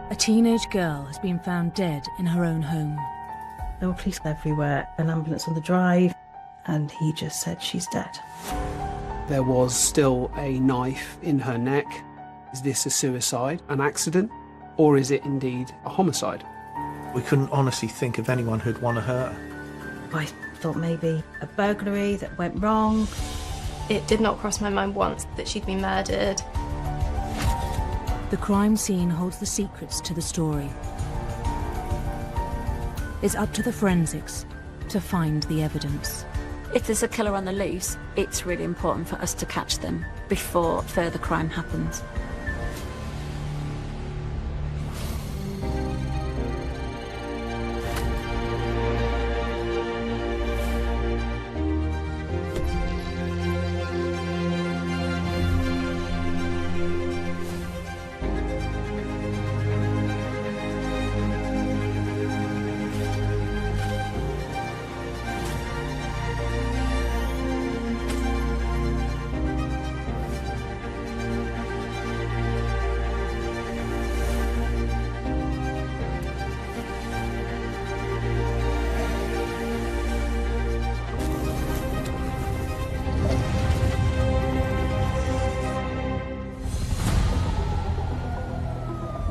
A teenage girl has been found dead in her own home. There were police everywhere, an ambulance on the drive, and he just said she's dead. There was still a knife in her neck. Is this a suicide, an accident, or is it indeed a homicide? We couldn't honestly think of anyone who'd want to hurt her. I thought maybe a burglary that went wrong. It did not cross my mind once that she'd been murdered. The crime scene holds the secrets to the story. It's up to the forensics to find the evidence. If there's a killer on the loose, it's really important for us to catch them before further crime happens.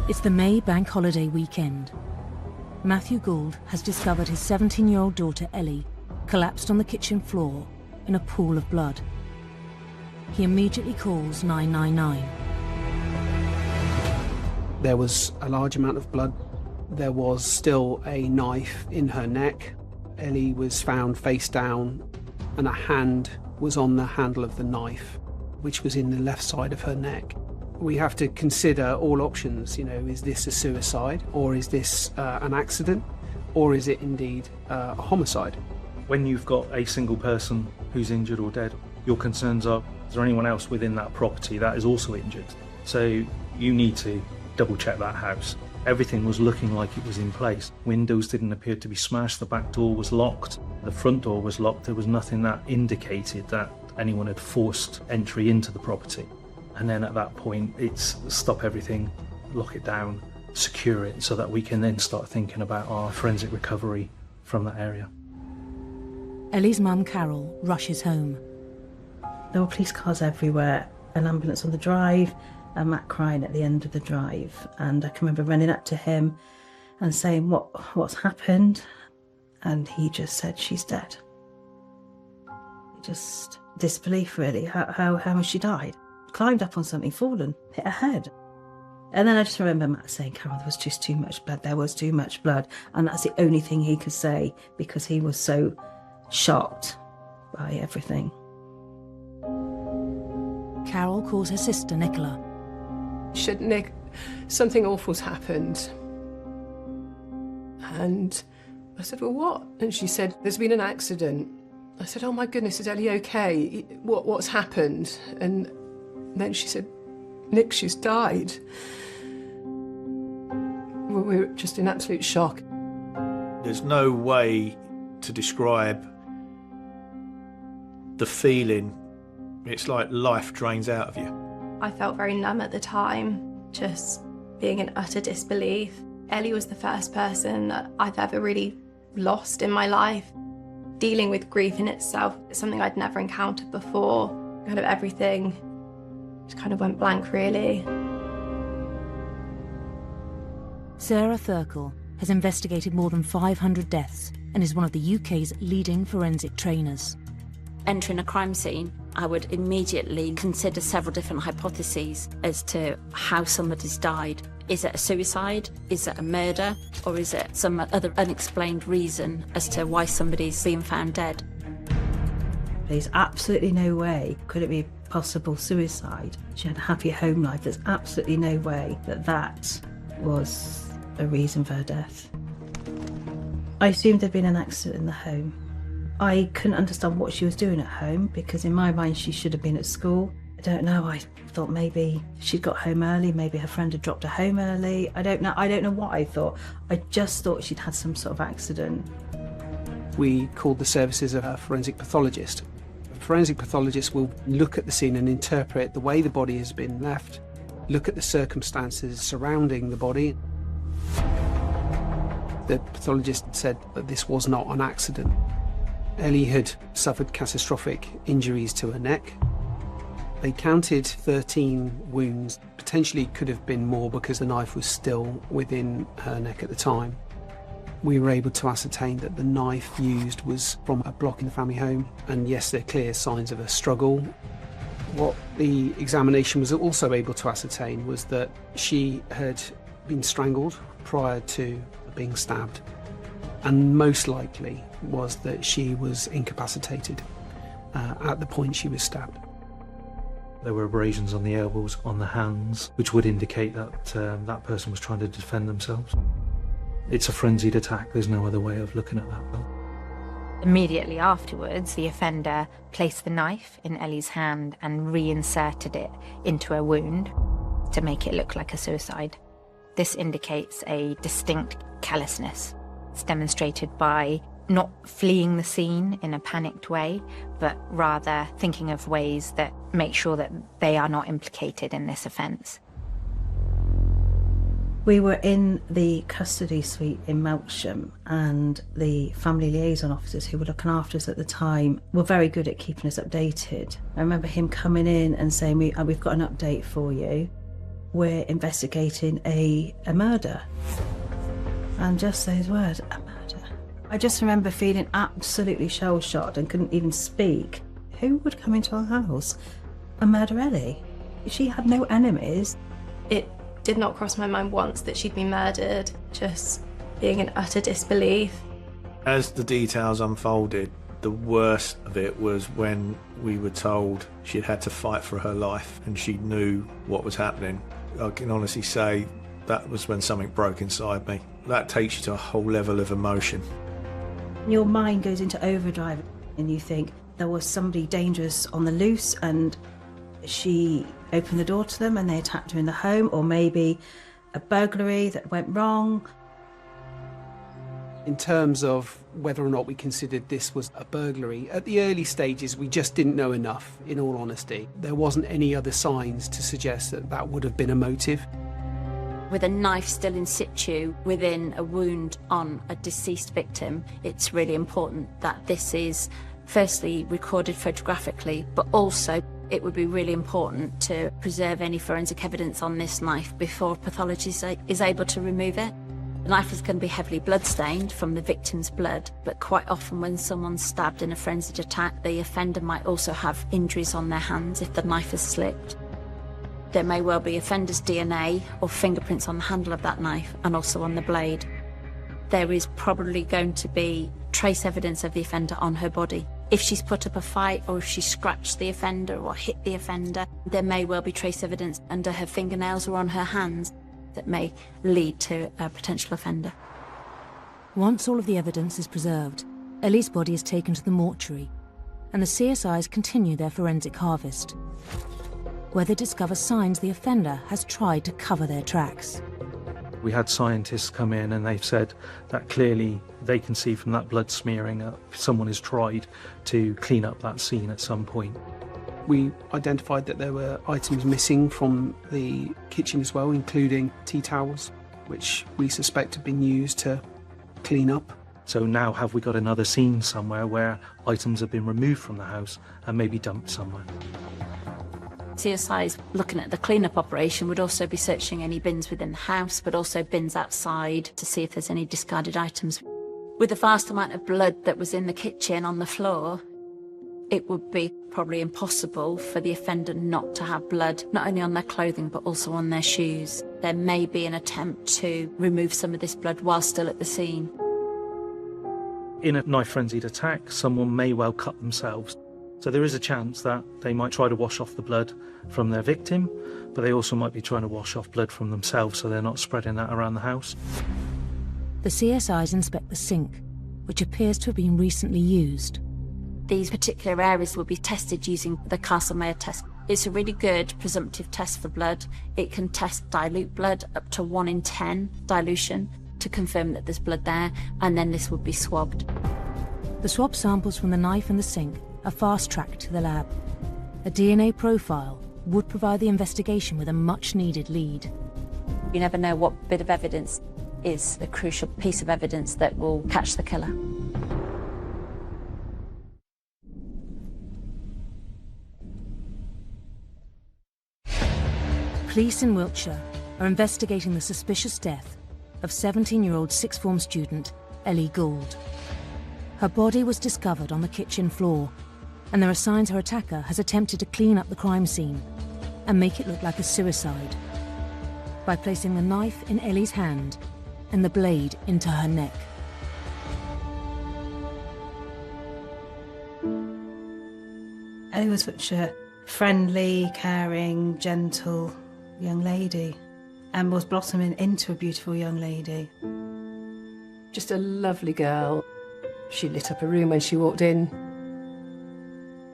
It's the May bank holiday weekend. Matthew Gould has discovered his 17-year-old daughter Ellie collapsed on the kitchen floor in a pool of blood. He immediately calls 999. There was a large amount of blood. There was still a knife in her neck. Ellie was found face down, and a hand was on the handle of the knife, which was in the left side of her neck. We have to consider all options, is this a suicide, or is this an accident, or is it indeed a homicide? When you've got a single person who's injured or dead, your concerns are, is there anyone else within that property that is also injured? So you need to double check that house. Everything was looking like it was in place. Windows didn't appear to be smashed, the back door was locked, the front door was locked. There was nothing that indicated that anyone had forced entry into the property. And then at that point, it's stop everything, lock it down, secure it, so that we can then start thinking about our forensic recovery from that area. Ellie's mum, Carol, rushes home. There were police cars everywhere, an ambulance on the drive, and Matt crying at the end of the drive. And I can remember running up to him and saying, what's happened? And he just said, she's dead. Just disbelief, really. How has she died? Climbed up on something, fallen, hit her head. And then I just remember Matt saying, Carol, there was just too much blood. There was too much blood. And that's the only thing he could say because he was so shocked by everything. Carol calls her sister, Nicola. She said, Nick, something awful's happened. And I said, well, what? And she said, there's been an accident. I said, oh my goodness, is Ellie okay? What's happened? And then she said, Nick, she's died. We were just in absolute shock. There's no way to describe the feeling. It's like life drains out of you. I felt very numb at the time, just being in utter disbelief. Ellie was the first person that I've ever really lost in my life. Dealing with grief in itself is something I'd never encountered before. Kind of everything just kind of went blank, really. Sarah Thurkel has investigated more than 500 deaths and is one of the UK's leading forensic trainers. Entering a crime scene, I would immediately consider several different hypotheses as to how somebody's died. Is it a suicide? Is it a murder? Or is it some other unexplained reason as to why somebody's being found dead? There's absolutely no way could it be possible suicide. She had a happy home life. There's absolutely no way that was a reason for her death. I assumed there'd been an accident in the home. I couldn't understand what she was doing at home because in my mind she should have been at school. I don't know, I thought maybe she'd got home early, maybe her friend had dropped her home early. I don't know what I thought. I just thought she'd had some sort of accident. We called the services of a forensic pathologist. A forensic pathologist will look at the scene and interpret the way the body has been left, look at the circumstances surrounding the body. The pathologist said that this was not an accident. Ellie had suffered catastrophic injuries to her neck. They counted 13 wounds. Potentially could have been more because the knife was still within her neck at the time. We were able to ascertain that the knife used was from a block in the family home, and yes, there are clear signs of a struggle. What the examination was also able to ascertain was that she had been strangled prior to being stabbed, and most likely was that she was incapacitated at the point she was stabbed. There were abrasions on the elbows, on the hands, which would indicate that that person was trying to defend themselves. It's a frenzied attack, there's no other way of looking at that. Immediately afterwards, the offender placed the knife in Ellie's hand and reinserted it into her wound to make it look like a suicide. This indicates a distinct callousness. It's demonstrated by not fleeing the scene in a panicked way, but rather thinking of ways that make sure that they are not implicated in this offence. We were in the custody suite in Melksham, and the family liaison officers who were looking after us at the time were very good at keeping us updated. I remember him coming in and saying, we've got an update for you. We're investigating a murder. And just those words, a murder. I just remember feeling absolutely shell-shocked and couldn't even speak. Who would come into our house and murder Ellie? She had no enemies. It did not cross my mind once that she'd been murdered, just being in utter disbelief. As the details unfolded, the worst of it was when we were told she'd had to fight for her life and she knew what was happening. I can honestly say that was when something broke inside me. That takes you to a whole level of emotion. Your mind goes into overdrive and you think there was somebody dangerous on the loose and she opened the door to them and they attacked her in the home, or maybe a burglary that went wrong. In terms of whether or not we considered this was a burglary, at the early stages we just didn't know enough, in all honesty. There wasn't any other signs to suggest that that would have been a motive. With a knife still in situ within a wound on a deceased victim, it's really important that this is firstly recorded photographically, but also it would be really important to preserve any forensic evidence on this knife before pathology is able to remove it. The knife is going to be heavily bloodstained from the victim's blood, but quite often when someone's stabbed in a frenzied attack, the offender might also have injuries on their hands if the knife has slipped. There may well be offender's DNA or fingerprints on the handle of that knife and also on the blade. There is probably going to be trace evidence of the offender on her body. If she's put up a fight or if she scratched the offender or hit the offender, there may well be trace evidence under her fingernails or on her hands that may lead to a potential offender. Once all of the evidence is preserved, Ellie's body is taken to the mortuary, and the CSIs continue their forensic harvest, where they discover signs the offender has tried to cover their tracks. We had scientists come in and they've said that clearly they can see from that blood smearing that someone has tried to clean up that scene at some point. We identified that there were items missing from the kitchen as well, including tea towels, which we suspect have been used to clean up. So now have we got another scene somewhere where items have been removed from the house and maybe dumped somewhere? CSIs looking at the clean-up operation would also be searching any bins within the house, but also bins outside to see if there's any discarded items. With the vast amount of blood that was in the kitchen on the floor, it would be probably impossible for the offender not to have blood, not only on their clothing, but also on their shoes. There may be an attempt to remove some of this blood while still at the scene. In a knife-frenzied attack, someone may well cut themselves. So there is a chance that they might try to wash off the blood from their victim, but they also might be trying to wash off blood from themselves so they're not spreading that around the house. The CSIs inspect the sink, which appears to have been recently used. These particular areas will be tested using the Castle-Mayer test. It's a really good presumptive test for blood. It can test dilute blood up to 1 in 10 dilution to confirm that there's blood there, and then this would be swabbed. The swab samples from the knife and the sink are fast-tracked to the lab. A DNA profile would provide the investigation with a much-needed lead. You never know what bit of evidence is the crucial piece of evidence that will catch the killer. Police in Wiltshire are investigating the suspicious death of 17-year-old sixth form student Ellie Gould. Her body was discovered on the kitchen floor, and there are signs her attacker has attempted to clean up the crime scene and make it look like a suicide by placing the knife in Ellie's hand and the blade into her neck. Ellie was such a friendly, caring, gentle young lady, and was blossoming into a beautiful young lady. Just a lovely girl. She lit up a room when she walked in.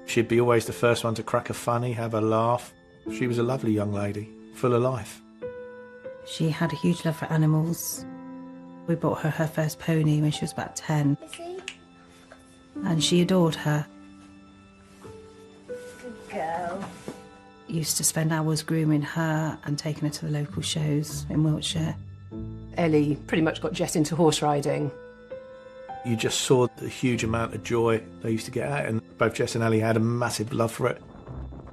She'd be always the first one to crack a funny, have a laugh. She was a lovely young lady, full of life. She had a huge love for animals. We bought her her first pony when she was about 10. And she adored her. Good girl. Used to spend hours grooming her and taking her to the local shows in Wiltshire. Ellie pretty much got Jess into horse riding. You just saw the huge amount of joy they used to get out, and both Jess and Ellie had a massive love for it.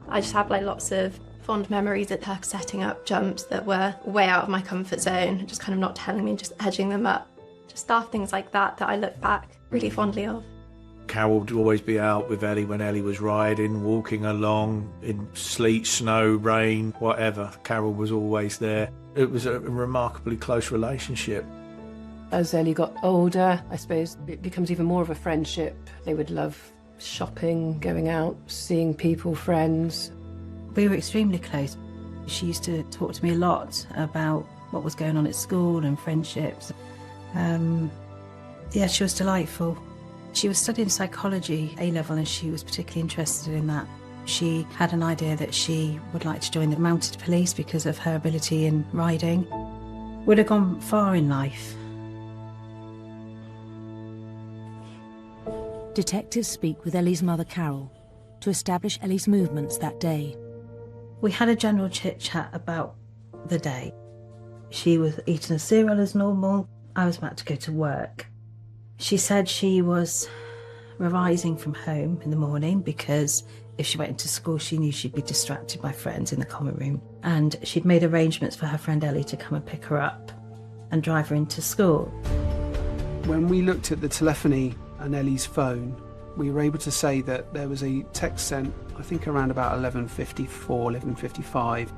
I just have like lots of fond memories of her setting up jumps that were way out of my comfort zone, just kind of not telling me, just edging them up. Just stuff, things like that I look back really fondly of. Carol would always be out with Ellie when Ellie was riding, walking along in sleet, snow, rain, whatever. Carol was always there. It was a remarkably close relationship. As Ellie got older, I suppose it becomes even more of a friendship. They would love shopping, going out, seeing people, friends. We were extremely close. She used to talk to me a lot about what was going on at school and friendships. Yeah, she was delightful. She was studying psychology A-level, and she was particularly interested in that. She had an idea that she would like to join the mounted police because of her ability in riding. Would have gone far in life. Detectives speak with Ellie's mother, Carol, to establish Ellie's movements that day. We had a general chit-chat about the day. She was eating a cereal as normal. I was about to go to work. She said she was revising from home in the morning because if she went into school, she knew she'd be distracted by friends in the common room. And she'd made arrangements for her friend Ellie to come and pick her up and drive her into school. When we looked at the telephony and Ellie's phone, we were able to say that there was a text sent, I think around about 11:54, 11:55,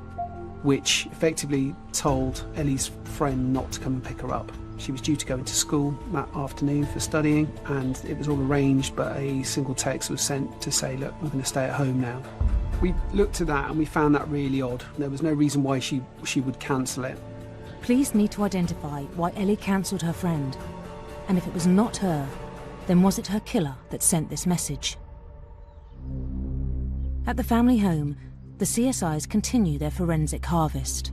which effectively told Ellie's friend not to come and pick her up. She was due to go into school that afternoon for studying, and it was all arranged, but a single text was sent to say, look, I'm going to stay at home now. We looked at that and we found that really odd. There was no reason why she would cancel it. Police need to identify why Ellie cancelled her friend, and if it was not her, then was it her killer that sent this message? At the family home, the CSIs continue their forensic harvest.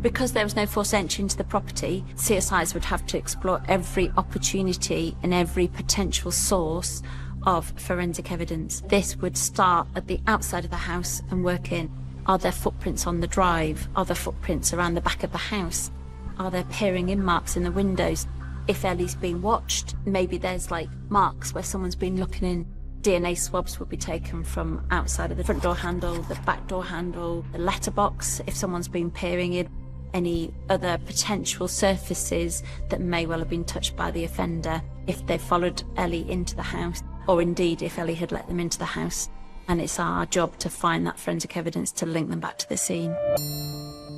Because there was no forced entry into the property, CSIs would have to explore every opportunity and every potential source of forensic evidence. This would start at the outside of the house and work in. Are there footprints on the drive? Are there footprints around the back of the house? Are there peering in marks in the windows? If Ellie's been watched, maybe there's like marks where someone's been looking in. DNA swabs would be taken from outside of the front door handle, the back door handle, the letterbox, if someone's been peering in. Any other potential surfaces that may well have been touched by the offender if they followed Ellie into the house, or indeed if Ellie had let them into the house. And it's our job to find that forensic evidence to link them back to the scene.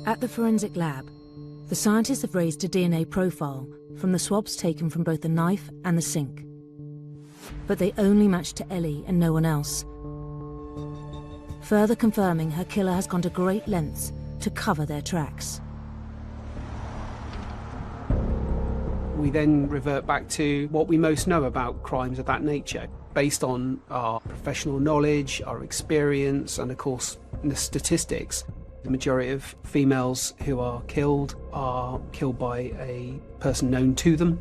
At the forensic lab, the scientists have raised a DNA profile from the swabs taken from both the knife and the sink. But they only match to Ellie and no one else, further confirming her killer has gone to great lengths to cover their tracks. We then revert back to what we most know about crimes of that nature, based on our professional knowledge, our experience, and of course the statistics. The majority of females who are killed by a person known to them.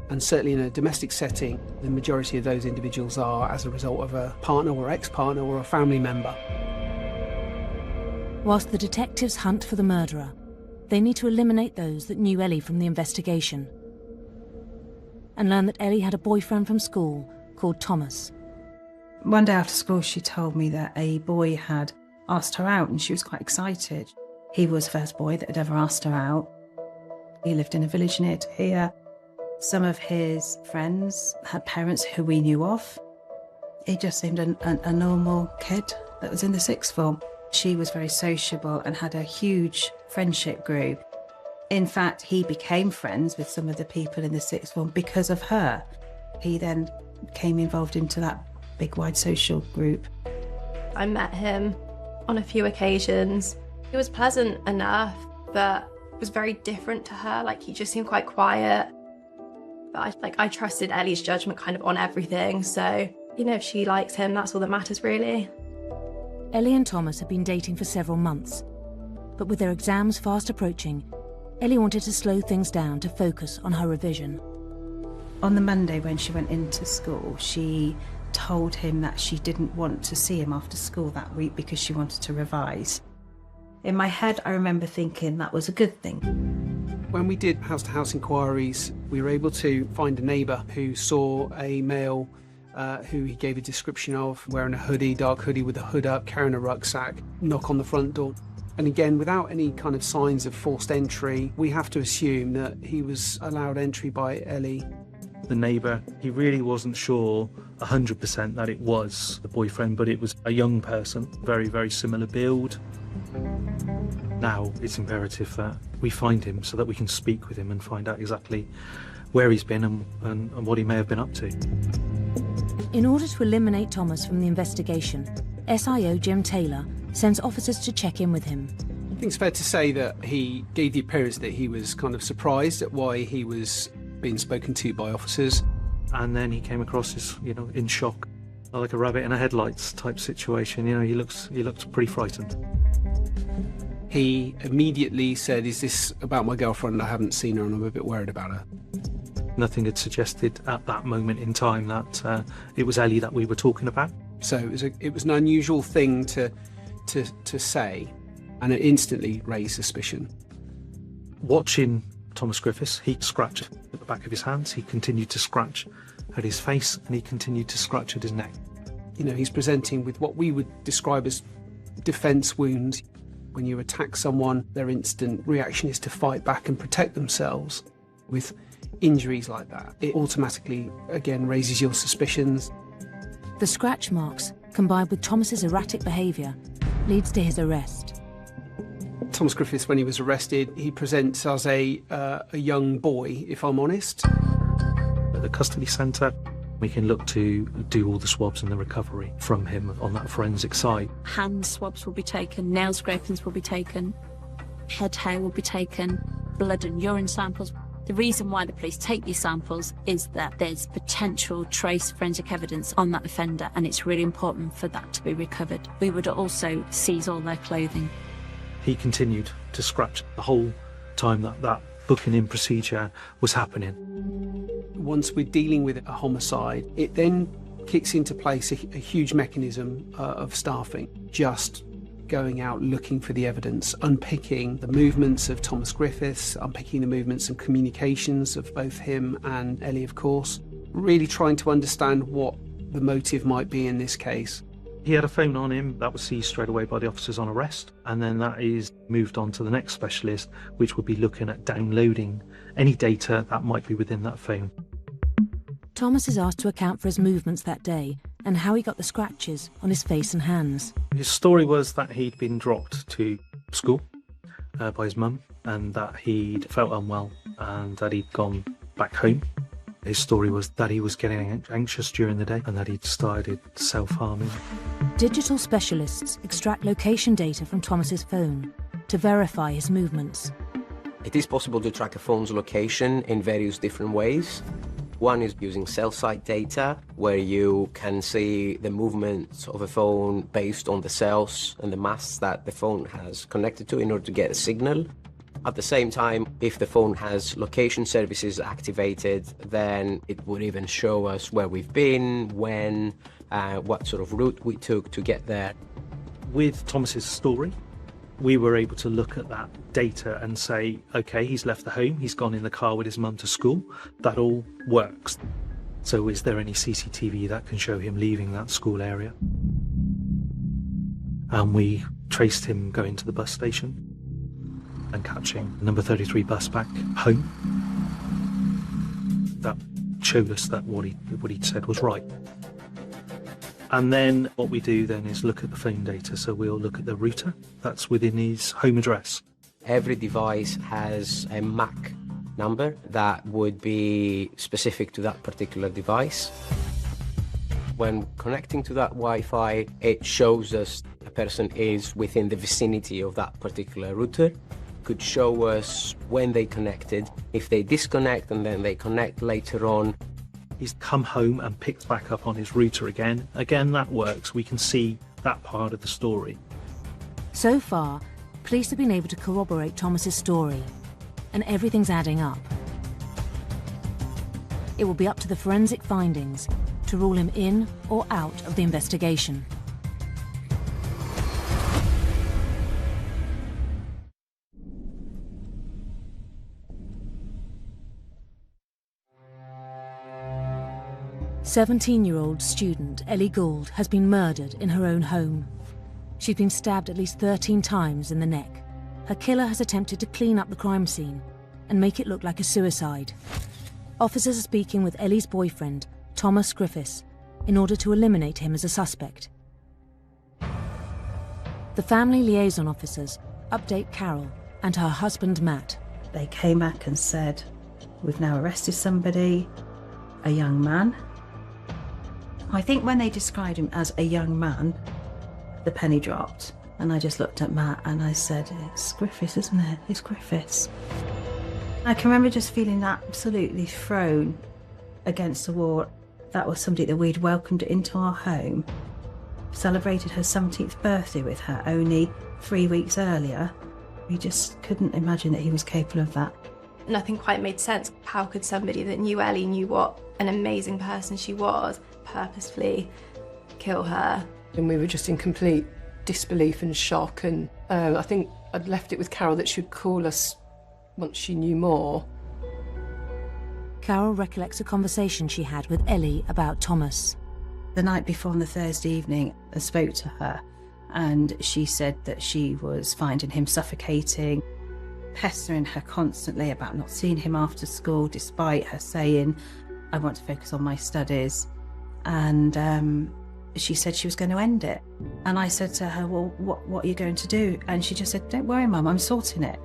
And certainly in a domestic setting, the majority of those individuals are as a result of a partner or ex-partner or a family member. Whilst the detectives hunt for the murderer, They need to eliminate those that knew Ellie from the investigation and learn that Ellie had a boyfriend from school called Thomas. One day after school, she told me that a boy had asked her out and she was quite excited. He was the first boy that had ever asked her out. He lived in a village near to here. Some of his friends had parents who we knew of. He just seemed a normal kid that was in the sixth form. She was very sociable and had a huge friendship group. In fact, he became friends with some of the people in the sixth form because of her. He then became involved into that big wide social group. I met him on a few occasions. He was pleasant enough, but was very different to her. Like, he just seemed quite quiet. But I trusted Ellie's judgment kind of on everything. So, you know, if she likes him, that's all that matters, really. Ellie and Thomas had been dating for several months, but with their exams fast approaching, Ellie wanted to slow things down to focus on her revision. On the Monday when she went into school, she told him that she didn't want to see him after school that week because she wanted to revise. In my head, I remember thinking that was a good thing. When we did house-to-house inquiries, we were able to find a neighbour who saw a male who he gave a description of, wearing a hoodie, dark hoodie with a hood up, carrying a rucksack, knock on the front door. And again, without any kind of signs of forced entry, we have to assume that he was allowed entry by Ellie. The neighbour, he really wasn't sure 100% that it was the boyfriend, but it was a young person, very, very similar build. Now it's imperative that we find him so that we can speak with him and find out exactly where he's been and what he may have been up to. In order to eliminate Thomas from the investigation, SIO Jim Taylor sends officers to check in with him. I think it's fair to say that he gave the appearance that he was kind of surprised at why he was being spoken to by officers. And then he came across as, you know, in shock, like a rabbit in a headlights type situation. You know, he looked pretty frightened. He immediately said, "Is this about my girlfriend? I haven't seen her and I'm a bit worried about her." Nothing had suggested at that moment in time that it was Ellie that we were talking about. So it was an unusual thing to say, and it instantly raised suspicion. Watching Thomas Griffiths, he scratched at the back of his hands, he continued to scratch at his face, and he continued to scratch at his neck. You know, he's presenting with what we would describe as defence wounds. When you attack someone, their instant reaction is to fight back and protect themselves. With injuries like that, it automatically, again, raises your suspicions. The scratch marks, combined with Thomas's erratic behaviour, leads to his arrest. Thomas Griffiths, when he was arrested, he presents as a young boy, if I'm honest. At the custody centre, we can look to do all the swabs and the recovery from him on that forensic side. Hand swabs will be taken, nail scrapings will be taken, head hair will be taken, blood and urine samples. The reason why the police take these samples is that there's potential trace forensic evidence on that offender, and it's really important for that to be recovered. We would also seize all their clothing. He continued to scratch the whole time that booking in procedure was happening. Once we're dealing with a homicide, it then kicks into place a huge mechanism of staffing, just going out looking for the evidence, unpicking the movements of Thomas Griffiths, unpicking the movements and communications of both him and Ellie, of course, really trying to understand what the motive might be in this case. He had a phone on him that was seized straight away by the officers on arrest, and then that is moved on to the next specialist, which would be looking at downloading any data that might be within that phone. Thomas is asked to account for his movements that day and how he got the scratches on his face and hands. His story was that he'd been dropped to school by his mum, and that he'd felt unwell and that he'd gone back home. His story was that he was getting anxious during the day and that he'd started self-harming. Digital specialists extract location data from Thomas's phone to verify his movements. It is possible to track a phone's location in various different ways. One is using cell site data, where you can see the movements of a phone based on the cells and the masts that the phone has connected to in order to get a signal. At the same time, if the phone has location services activated, then it would even show us where we've been, when, what sort of route we took to get there. With Thomas's story, We were able to look at that data and say, okay, he's left the home, he's gone in the car with his mum to school. That all works. So is there any CCTV that can show him leaving that school area? And we traced him going to the bus station and catching the number 33 bus back home. That showed us that what he'd said was right. And then what we do then is look at the phone data. So we'll look at the router that's within his home address. Every device has a MAC number that would be specific to that particular device. When connecting to that Wi-Fi, it shows us a person is within the vicinity of that particular router. Could show us when they connected, if they disconnect and then they connect later on. He's come home and picked back up on his router again. Again, that works. We can see that part of the story. So far, police have been able to corroborate Thomas's story, and everything's adding up. It will be up to the forensic findings to rule him in or out of the investigation. "17-year-old student Ellie Gould has been murdered in her own home. She's been stabbed at least 13 times in the neck. Her killer has attempted to clean up the crime scene and make it look like a suicide. Officers are speaking with Ellie's boyfriend, Thomas Griffiths, in order to eliminate him as a suspect. The family liaison officers update Carol and her husband Matt. They came back and said, we've now arrested somebody, a young man. I think when they described him as a young man, the penny dropped. And I just looked at Matt and I said, it's Griffiths, isn't it? It's Griffiths. I can remember just feeling absolutely thrown against the wall. That was somebody that we'd welcomed into our home, celebrated her 17th birthday with her only 3 weeks earlier. We just couldn't imagine that he was capable of that. Nothing quite made sense. How could somebody that knew Ellie, knew what an amazing person she was, purposefully kill her? And we were just in complete disbelief and shock, and I think I'd left it with Carol that she'd call us once she knew more. Carol recollects a conversation she had with Ellie about Thomas. The night before on the Thursday evening, I spoke to her and she said that she was finding him suffocating, pestering her constantly about not seeing him after school, despite her saying, I want to focus on my studies. And she said she was going to end it. And I said to her, well, what are you going to do? And she just said, don't worry, Mum, I'm sorting it.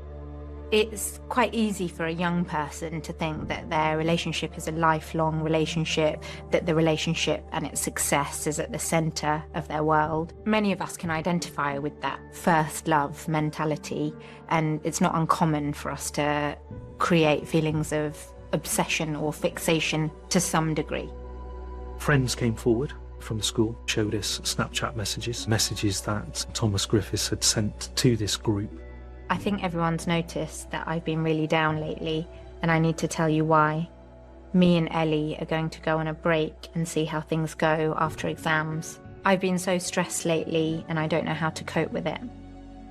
It's quite easy for a young person to think that their relationship is a lifelong relationship, that the relationship and its success is at the centre of their world. Many of us can identify with that first love mentality, and it's not uncommon for us to create feelings of obsession or fixation to some degree. Friends came forward from the school, showed us Snapchat messages that Thomas Griffiths had sent to this group. I think everyone's noticed that I've been really down lately, and I need to tell you why. Me and Ellie are going to go on a break and see how things go after exams. I've been so stressed lately and I don't know how to cope with it.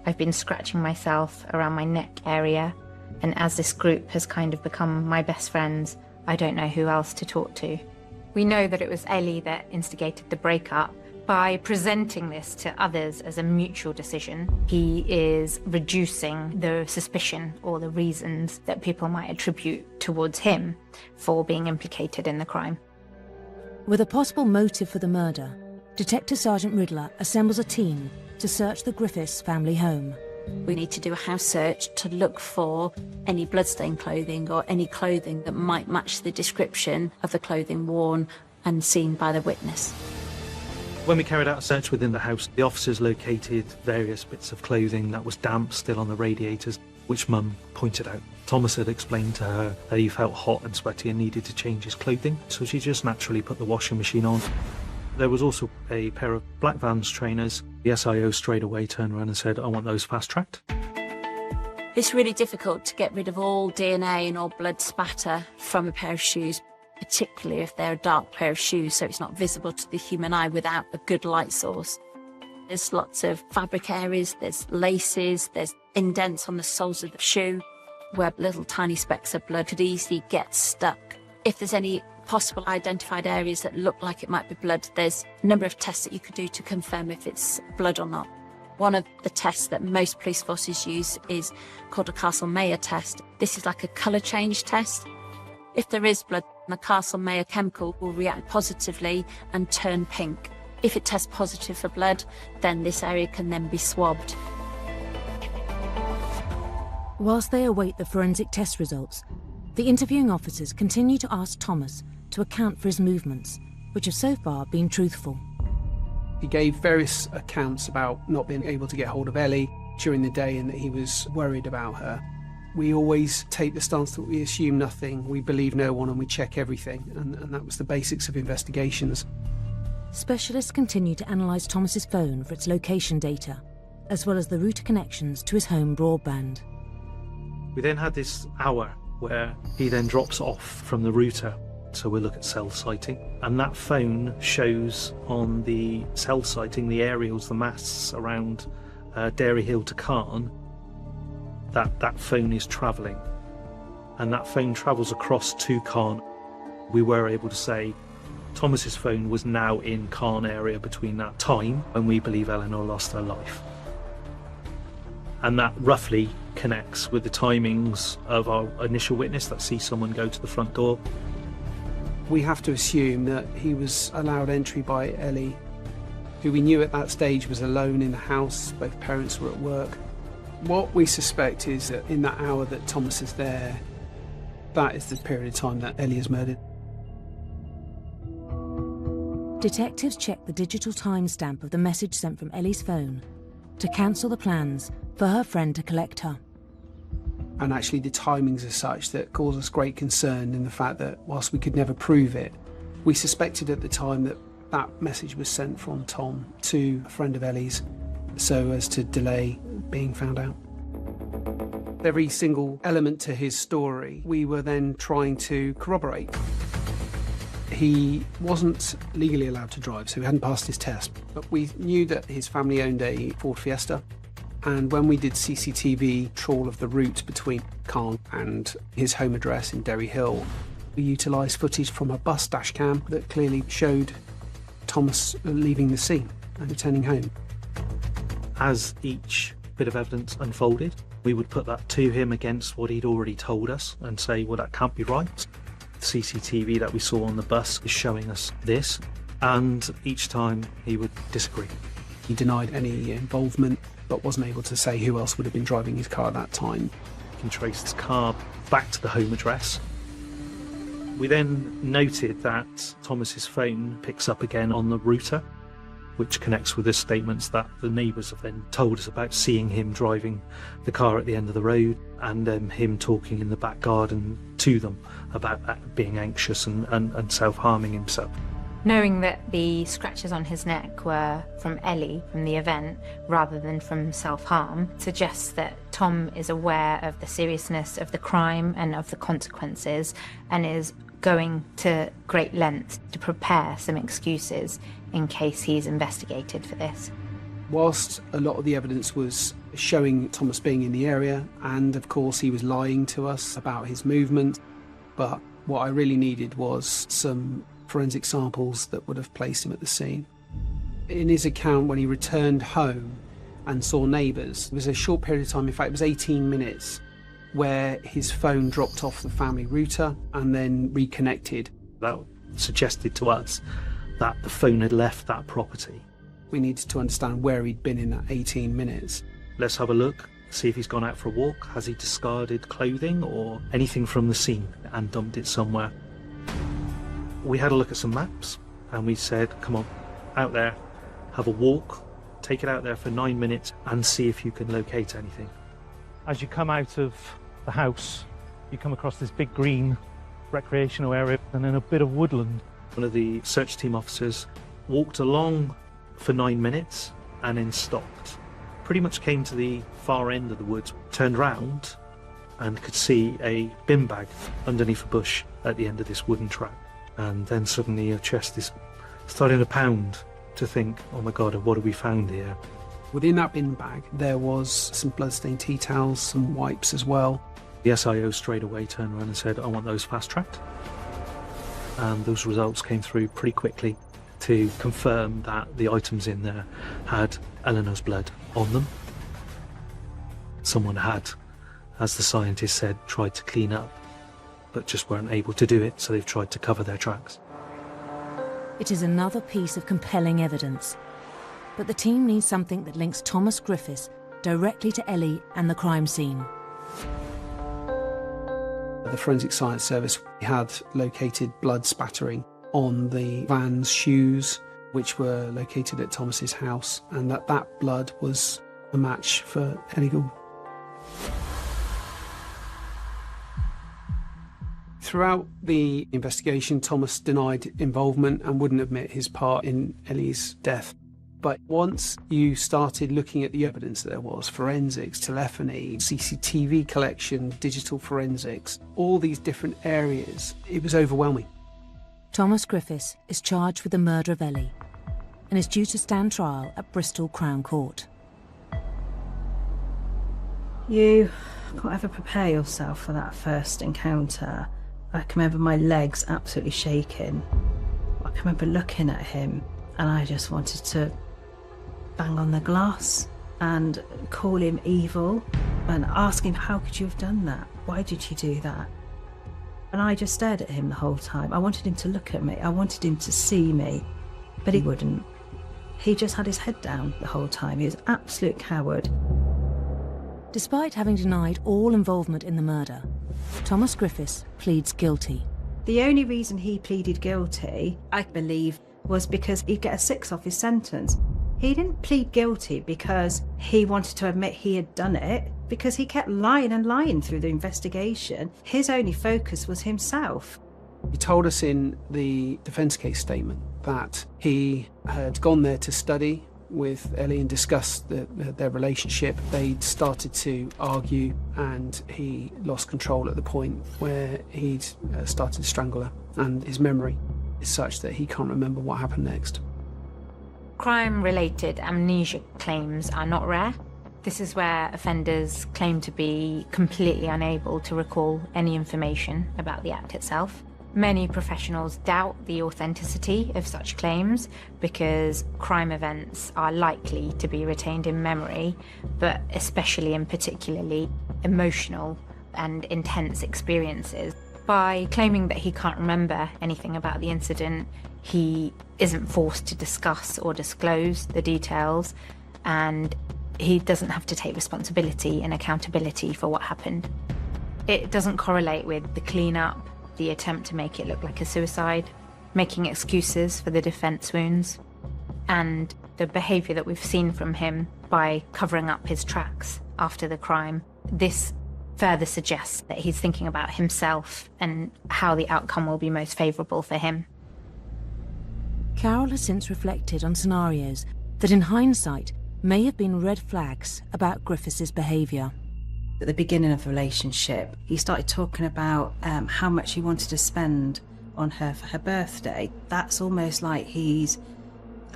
I've been scratching myself around my neck area, and as this group has kind of become my best friends, I don't know who else to talk to. We know that it was Ellie that instigated the breakup. By presenting this to others as a mutual decision, he is reducing the suspicion or the reasons that people might attribute towards him for being implicated in the crime. With a possible motive for the murder, Detective Sergeant Riddler assembles a team to search the Griffiths family home. We need to do a house search to look for any bloodstained clothing or any clothing that might match the description of the clothing worn and seen by the witness. When we carried out a search within the house, the officers located various bits of clothing that was damp still on the radiators, which Mum pointed out. Thomas had explained to her that he felt hot and sweaty and needed to change his clothing, so she just naturally put the washing machine on. There was also a pair of black Vans trainers. The SIO straight away turned around and said, I want those fast-tracked. It's really difficult to get rid of all DNA and all blood spatter from a pair of shoes, particularly if they're a dark pair of shoes, so it's not visible to the human eye without a good light source. There's lots of fabric areas, there's laces, there's indents on the soles of the shoe where little tiny specks of blood could easily get stuck. If there's any possible identified areas that look like it might be blood, there's a number of tests that you could do to confirm if it's blood or not. One of the tests that most police forces use is called a Castle-Mayer test. This is like a colour change test. If there is blood, the Castle-Mayer chemical will react positively and turn pink. If it tests positive for blood, then this area can then be swabbed. Whilst they await the forensic test results, the interviewing officers continue to ask Thomas to account for his movements, which have so far been truthful. He gave various accounts about not being able to get hold of Ellie during the day and that he was worried about her. We always take the stance that we assume nothing, we believe no one, and we check everything, and that was the basics of investigations. Specialists continue to analyse Thomas's phone for its location data, as well as the router connections to his home broadband. We then had this hour where he then drops off from the router. So we'll look at cell sighting, and that phone shows on the cell sighting, the aerials, the masts around Dairy Hill to Cairn, that phone is travelling, and that phone travels across to Cairn. We were able to say Thomas's phone was now in Cairn area between that time when we believe Eleanor lost her life. And that roughly connects with the timings of our initial witness that sees someone go to the front door. We have to assume that he was allowed entry by Ellie, who we knew at that stage was alone in the house. Both parents were at work. What we suspect is that in that hour that Thomas is there, that is the period of time that Ellie is murdered. Detectives check the digital timestamp of the message sent from Ellie's phone to cancel the plans for her friend to collect her. And actually the timings are such that cause us great concern in the fact that whilst we could never prove it, we suspected at the time that that message was sent from Tom to a friend of Ellie's so as to delay being found out. Every single element to his story we were then trying to corroborate. He wasn't legally allowed to drive, so he hadn't passed his test, but we knew that his family owned a Ford Fiesta. And when we did CCTV trawl of the route between Cairn and his home address in Derry Hill, we utilised footage from a bus dashcam that clearly showed Thomas leaving the scene and returning home. As each bit of evidence unfolded, we would put that to him against what he'd already told us and say, well, that can't be right. The CCTV that we saw on the bus is showing us this, and each time he would disagree. He denied any involvement, but wasn't able to say who else would have been driving his car at that time. You can trace his car back to the home address. We then noted that Thomas's phone picks up again on the router, which connects with the statements that the neighbours have then told us about seeing him driving the car at the end of the road, and him talking in the back garden to them about being anxious and self-harming himself. Knowing that the scratches on his neck were from Ellie, from the event, rather than from self-harm, suggests that Tom is aware of the seriousness of the crime and of the consequences, and is going to great lengths to prepare some excuses in case he's investigated for this. Whilst a lot of the evidence was showing Thomas being in the area, and of course he was lying to us about his movement, but what I really needed was some forensic samples that would have placed him at the scene. In his account, when he returned home and saw neighbours, it was a short period of time, in fact it was 18 minutes, where his phone dropped off the family router and then reconnected. That suggested to us that the phone had left that property. We needed to understand where he'd been in that 18 minutes. Let's have a look, see if he's gone out for a walk. Has he discarded clothing or anything from the scene and dumped it somewhere? We had a look at some maps and we said, come on, out there, have a walk, take it out there for 9 minutes and see if you can locate anything. As you come out of the house, you come across this big green recreational area and then a bit of woodland. One of the search team officers walked along for 9 minutes and then stopped. Pretty much came to the far end of the woods, turned round and could see a bin bag underneath a bush at the end of this wooden track. And then suddenly your chest is starting to pound to think, oh my God, what have we found here? Within that bin bag, there was some bloodstained tea towels, some wipes as well. The SIO straight away turned around and said, I want those fast-tracked. And those results came through pretty quickly to confirm that the items in there had Eleanor's blood on them. Someone had, as the scientist said, tried to clean up, but just weren't able to do it, so they've tried to cover their tracks. It is another piece of compelling evidence. But the team needs something that links Thomas Griffiths directly to Ellie and the crime scene. The Forensic Science Service had located blood spattering on the van's shoes, which were located at Thomas's house, and that blood was a match for Ellie Gould. Throughout the investigation, Thomas denied involvement and wouldn't admit his part in Ellie's death. But once you started looking at the evidence that there was, forensics, telephony, CCTV collection, digital forensics, all these different areas, it was overwhelming. Thomas Griffiths is charged with the murder of Ellie and is due to stand trial at Bristol Crown Court. You can't ever prepare yourself for that first encounter. I can remember my legs absolutely shaking. I can remember looking at him and I just wanted to bang on the glass and call him evil and ask him, how could you have done that? Why did you do that? And I just stared at him the whole time. I wanted him to look at me. I wanted him to see me, but he wouldn't. He just had his head down the whole time. He was an absolute coward. Despite having denied all involvement in the murder, Thomas Griffiths pleads guilty. The only reason he pleaded guilty, I believe, was because he'd get a 6 off his sentence. He didn't plead guilty because he wanted to admit he had done it, because he kept lying and lying through the investigation. His only focus was himself. He told us in the defence case statement that he had gone there to study with Ellie and discuss their relationship. They'd started to argue and he lost control at the point where he'd started to strangle her, and his memory is such that he can't remember what happened next. Crime-related amnesia claims are not rare. This is where offenders claim to be completely unable to recall any information about the act itself. Many professionals doubt the authenticity of such claims because crime events are likely to be retained in memory, but especially and particularly emotional and intense experiences. By claiming that he can't remember anything about the incident, he isn't forced to discuss or disclose the details, and he doesn't have to take responsibility and accountability for what happened. It doesn't correlate with the clean-up, the attempt to make it look like a suicide, making excuses for the defence wounds, and the behaviour that we've seen from him by covering up his tracks after the crime. This further suggests that he's thinking about himself and how the outcome will be most favourable for him. Carol has since reflected on scenarios that in hindsight may have been red flags about Griffiths' behaviour. At the beginning of the relationship, he started talking about how much he wanted to spend on her for her birthday. That's almost like he's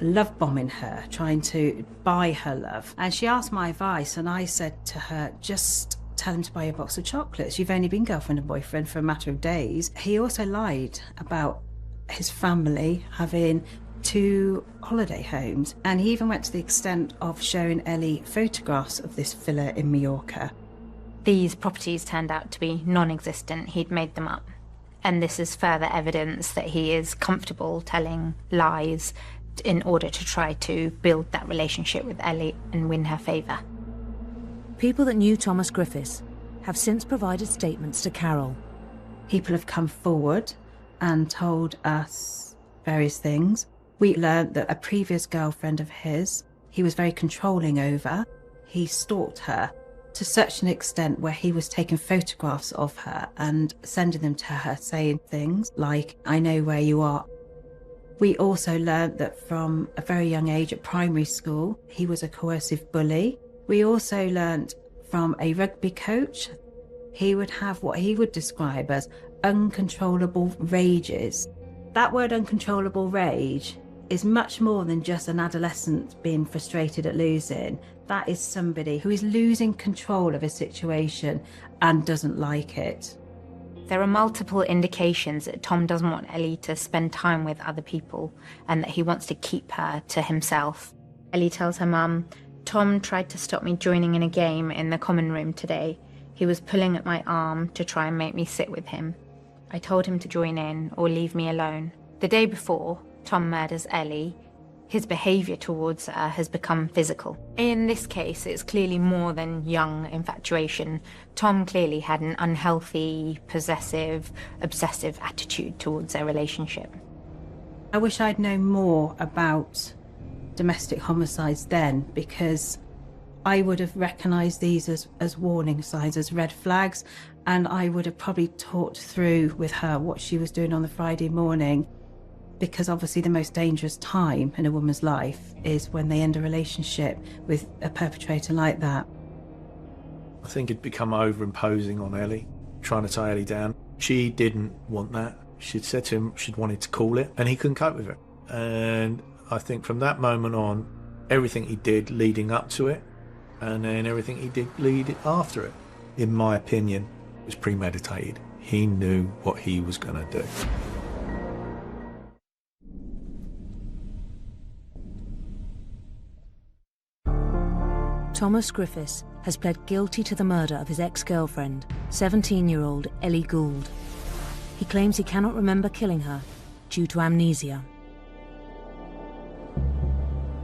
love bombing her, trying to buy her love. And she asked my advice, and I said to her, just tell him to buy you a box of chocolates. You've only been girlfriend and boyfriend for a matter of days. He also lied about his family having 2 holiday homes, and he even went to the extent of showing Ellie photographs of this villa in Mallorca. These properties turned out to be non-existent. He'd made them up. And this is further evidence that he is comfortable telling lies in order to try to build that relationship with Ellie and win her favour. People that knew Thomas Griffiths have since provided statements to Carol. People have come forward and told us various things. We learned that a previous girlfriend of his, he was very controlling over. He stalked her to such an extent where he was taking photographs of her and sending them to her, saying things like, I know where you are. We also learned that from a very young age at primary school, he was a coercive bully. We also learned from a rugby coach, he would have what he would describe as uncontrollable rages. That word uncontrollable rage is much more than just an adolescent being frustrated at losing. That is somebody who is losing control of a situation and doesn't like it. There are multiple indications that Tom doesn't want Ellie to spend time with other people and that he wants to keep her to himself. Ellie tells her mum, "Tom tried to stop me joining in a game in the common room today. He was pulling at my arm to try and make me sit with him. I told him to join in or leave me alone." The day before Tom murders Ellie, his behaviour towards her has become physical. In this case, it's clearly more than young infatuation. Tom clearly had an unhealthy, possessive, obsessive attitude towards their relationship. I wish I'd known more about domestic homicides then, because I would have recognised these as warning signs, as red flags, and I would have probably talked through with her what she was doing on the Friday morning, because obviously the most dangerous time in a woman's life is when they end a relationship with a perpetrator like that. I think it'd become over-imposing on Ellie, trying to tie Ellie down. She didn't want that. She'd said to him she'd wanted to call it, and he couldn't cope with it. And I think from that moment on, everything he did leading up to it, and then everything he did lead after it, in my opinion, was premeditated. He knew what he was going to do. Thomas Griffiths has pled guilty to the murder of his ex-girlfriend, 17-year-old Ellie Gould. He claims he cannot remember killing her due to amnesia.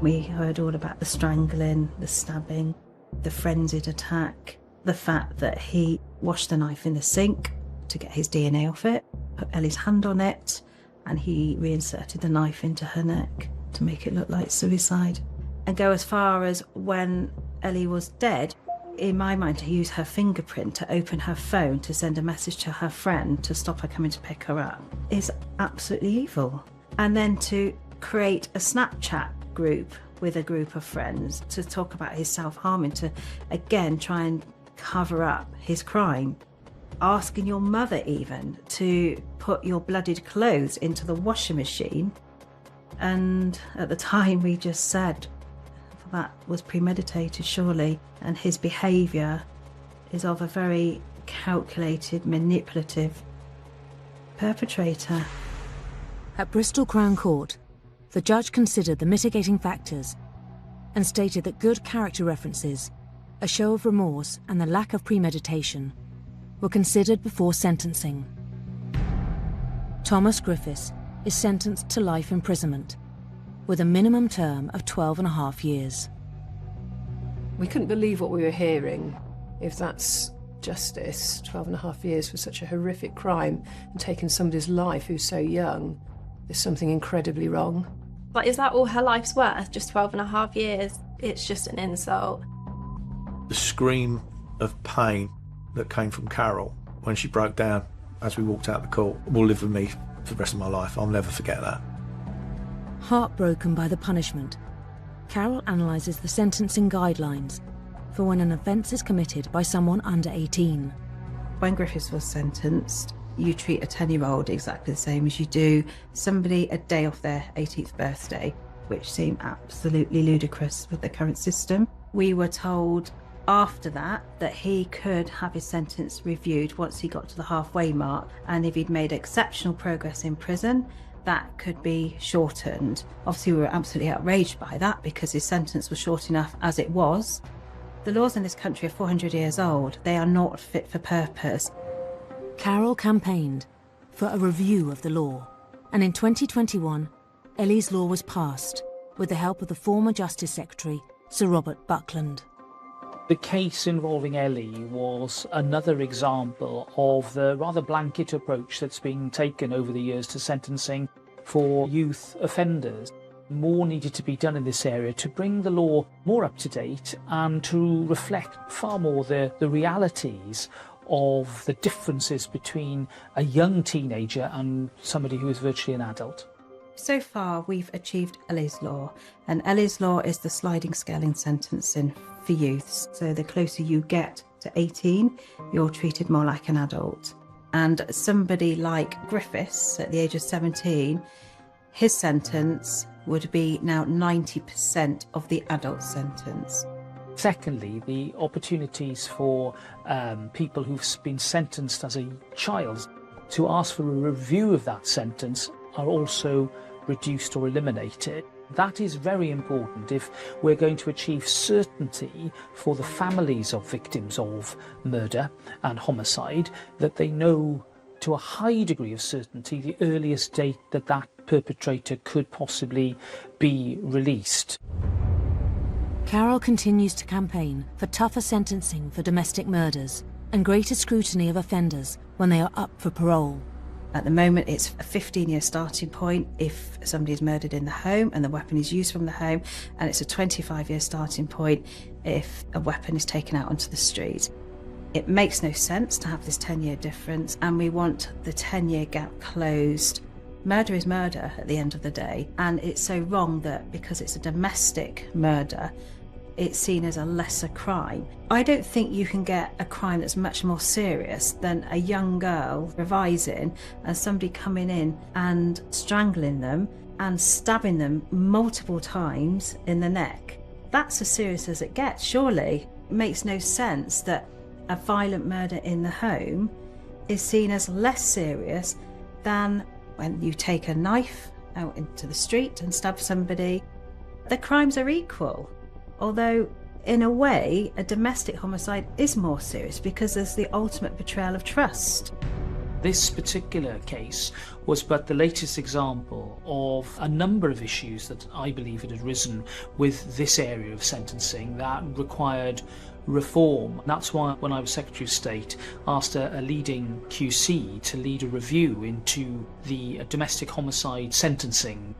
We heard all about the strangling, the stabbing, the frenzied attack, the fact that he washed the knife in the sink to get his DNA off it, put Ellie's hand on it, and he reinserted the knife into her neck to make it look like suicide. And go as far as when Ellie was dead, in my mind, to use her fingerprint to open her phone to send a message to her friend to stop her coming to pick her up is absolutely evil. And then to create a Snapchat group with a group of friends to talk about his self-harming, to again try and cover up his crime. Asking your mother even to put your blooded clothes into the washing machine. And at the time we just said that was premeditated, surely, and his behaviour is of a very calculated, manipulative perpetrator. At Bristol Crown Court, the judge considered the mitigating factors and stated that good character references, a show of remorse and the lack of premeditation were considered before sentencing. Thomas Griffiths is sentenced to life imprisonment with a minimum term of 12.5 years. We couldn't believe what we were hearing. If that's justice, 12.5 years for such a horrific crime and taking somebody's life who's so young, there's something incredibly wrong. But is that all her life's worth? Just 12.5 years? It's just an insult. The scream of pain that came from Carol when she broke down as we walked out the court will live with me for the rest of my life. I'll never forget that. Heartbroken by the punishment, Carol analyses the sentencing guidelines for when an offence is committed by someone under 18. When Griffiths was sentenced, you treat a 10-year-old exactly the same as you do somebody a day off their 18th birthday, which seemed absolutely ludicrous with the current system. We were told after that he could have his sentence reviewed once he got to the halfway mark, and if he'd made exceptional progress in prison, that could be shortened. Obviously, we were absolutely outraged by that because his sentence was short enough as it was. The laws in this country are 400 years old. They are not fit for purpose. Carol campaigned for a review of the law, and in 2021, Ellie's law was passed with the help of the former Justice Secretary, Sir Robert Buckland. The case involving Ellie was another example of the rather blanket approach that's been taken over the years to sentencing for youth offenders. More needed to be done in this area to bring the law more up to date and to reflect far more the realities of the differences between a young teenager and somebody who is virtually an adult. So far, we've achieved Ellie's law, and Ellie's law is the sliding scale in sentencing for youths. So the closer you get to 18, you're treated more like an adult. And somebody like Griffiths, at the age of 17, his sentence would be now 90% of the adult sentence. Secondly, the opportunities for people who've been sentenced as a child to ask for a review of that sentence are also reduced or eliminated. That is very important if we're going to achieve certainty for the families of victims of murder and homicide, that they know to a high degree of certainty the earliest date that that perpetrator could possibly be released. Carol continues to campaign for tougher sentencing for domestic murders and greater scrutiny of offenders when they are up for parole. At the moment, it's a 15-year starting point if somebody is murdered in the home and the weapon is used from the home, and it's a 25-year starting point if a weapon is taken out onto the street. It makes no sense to have this 10-year difference, and we want the 10-year gap closed. Murder is murder at the end of the day, and it's so wrong that because it's a domestic murder, it's seen as a lesser crime. I don't think you can get a crime that's much more serious than a young girl revising and somebody coming in and strangling them and stabbing them multiple times in the neck. That's as serious as it gets, surely. It makes no sense that a violent murder in the home is seen as less serious than when you take a knife out into the street and stab somebody. The crimes are equal. Although, in a way, a domestic homicide is more serious because there's the ultimate betrayal of trust. This particular case was but the latest example of a number of issues that I believe had arisen with this area of sentencing that required reform. That's why when I was Secretary of State, asked a leading QC to lead a review into the domestic homicide sentencing.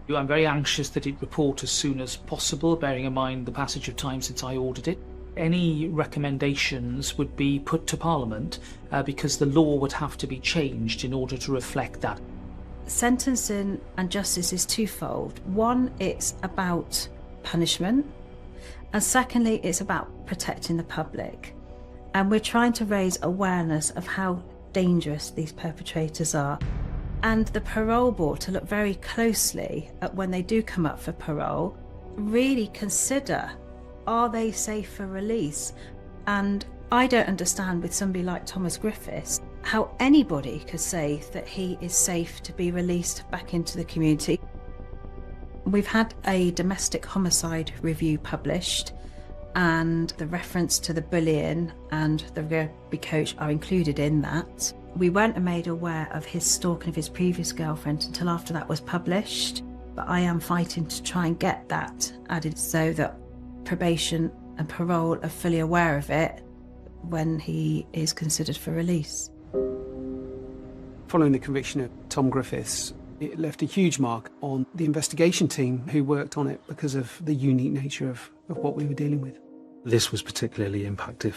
I'm very anxious that it report as soon as possible, bearing in mind the passage of time since I ordered it. Any recommendations would be put to Parliament because the law would have to be changed in order to reflect that. Sentencing and justice is twofold. One, it's about punishment, and secondly, it's about protecting the public. And we're trying to raise awareness of how dangerous these perpetrators are. And the parole board to look very closely at when they do come up for parole, really consider, are they safe for release? And I don't understand with somebody like Thomas Griffiths how anybody could say that he is safe to be released back into the community. We've had a domestic homicide review published, and the reference to the bullying and the rugby coach are included in that. We weren't made aware of his stalking of his previous girlfriend until after that was published, but I am fighting to try and get that added so that probation and parole are fully aware of it when he is considered for release. Following the conviction of Tom Griffiths, it left a huge mark on the investigation team who worked on it because of the unique nature of what we were dealing with. This was particularly impactful,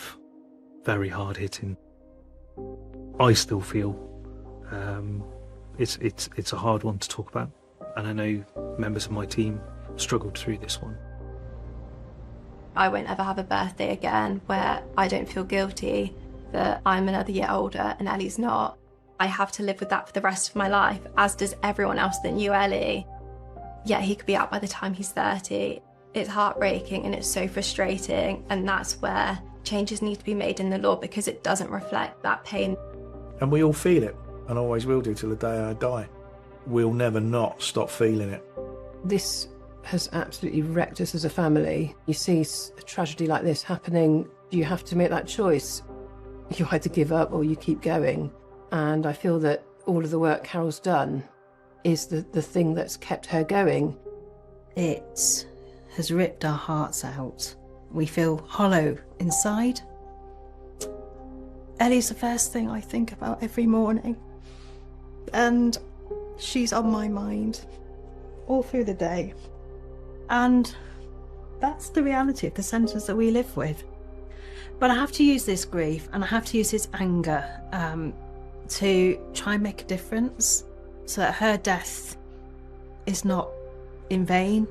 very hard-hitting. I still feel it's a hard one to talk about, and I know members of my team struggled through this one. I won't ever have a birthday again where I don't feel guilty that I'm another year older and Ellie's not. I have to live with that for the rest of my life, as does everyone else that knew Ellie. Yeah, he could be out by the time he's 30. It's heartbreaking and it's so frustrating, and that's where changes need to be made in the law because it doesn't reflect that pain. And we all feel it, and always will do till the day I die. We'll never not stop feeling it. This has absolutely wrecked us as a family. You see a tragedy like this happening, you have to make that choice. You either give up or you keep going. And I feel that all of the work Carol's done is the thing that's kept her going. It has ripped our hearts out. We feel hollow inside. Ellie's the first thing I think about every morning. And she's on my mind all through the day. And that's the reality of the sentence that we live with. But I have to use this grief and I have to use this anger to try and make a difference so that her death is not in vain.